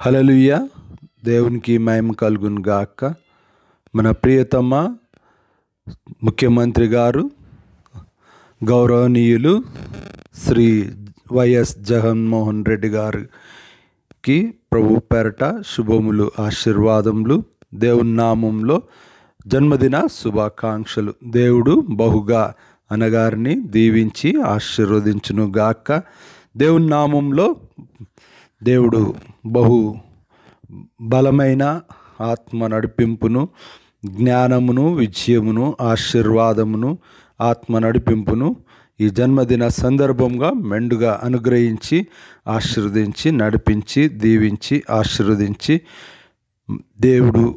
హల్లెలూయా. దేవునికి మహిమ కలుగును గాక. మన ప్రియతమ ముఖ్యమంత్రి గారు గౌరవనీయులు శ్రీ వైఎస్ జగన్మోహన్ రెడ్డి గారికి ప్రభు పేరట శుభములు, ఆశీర్వాదములు. దేవుని నామంలో జన్మదిన శుభాకాంక్షలు. దేవుడు బహుగా అనగారిని దీవించి ఆశీర్వదించును గాక. దేవుని నామంలో దేవుడు బహు బలమైన ఆత్మ నడిపింపును, జ్ఞానమును, విజయమును, ఆశీర్వాదమును, ఆత్మ నడిపింపును ఈ జన్మదిన సందర్భంగా మెండుగా అనుగ్రహించి ఆశీర్వదించి నడిపించి దీవించి ఆశీర్వదించి దేవుడు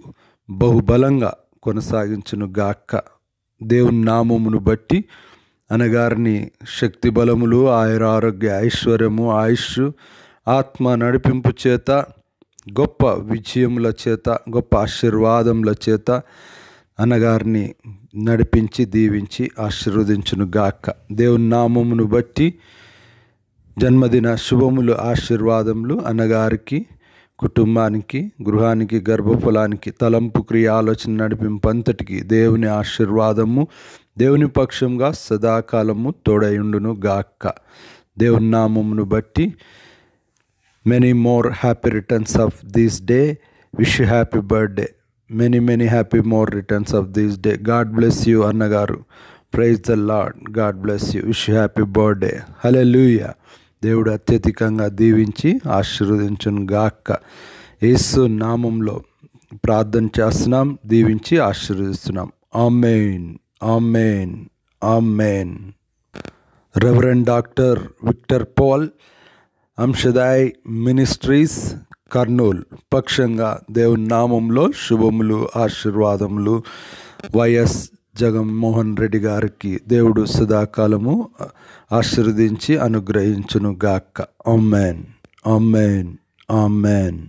బహుబలంగా కొనసాగించును గాక. దేవుని నామమును బట్టి అనగారిని శక్తి బలములు, ఆయురారోగ్య, ఐశ్వర్యము, ఆయుష్, ఆత్మ నడిపింపు చేత, గొప్ప విజయముల చేత, గొప్ప ఆశీర్వాదముల చేత అనగారిని నడిపించి దీవించి ఆశీర్వదించును గాక. దేవుని నామమును బట్టి జన్మదిన శుభములు, ఆశీర్వాదములు అన్నగారికి, కుటుంబానికి, గృహానికి, గర్భఫలానికి, తలంపు, క్రియ, ఆలోచన, నడిపింపు అంతటికి దేవుని ఆశీర్వాదము దేవుని పక్షంగా సదాకాలము తోడయుండును గాక. దేవుని నామమును బట్టి many more happy returns of this day. Wish you happy birthday. Many happy more returns of this day. God bless you అన్నగారు. Praise the Lord. God bless you. Wish you happy birthday. Hallelujah. దేవుడు అత్యధికంగా దీవించి ఆశీర్వదించును గాక. యేసు నామంలో ప్రార్థన చేస్తున్నాం, దీవించి ఆశీర్వదిస్తున్నాం. Amen, amen, amen. Reverend doctor Victor Paul, అంశదాయ్ మినిస్ట్రీస్, కర్నూల్ పక్షంగా దేవుని నామంలో శుభములు, ఆశీర్వాదములు. వైఎస్ జగన్మోహన్ రెడ్డి గారికి దేవుడు సదాకాలము ఆశీర్వదించి అనుగ్రహించును గాక. ఆమేన్, ఆమేన్, ఆమేన్.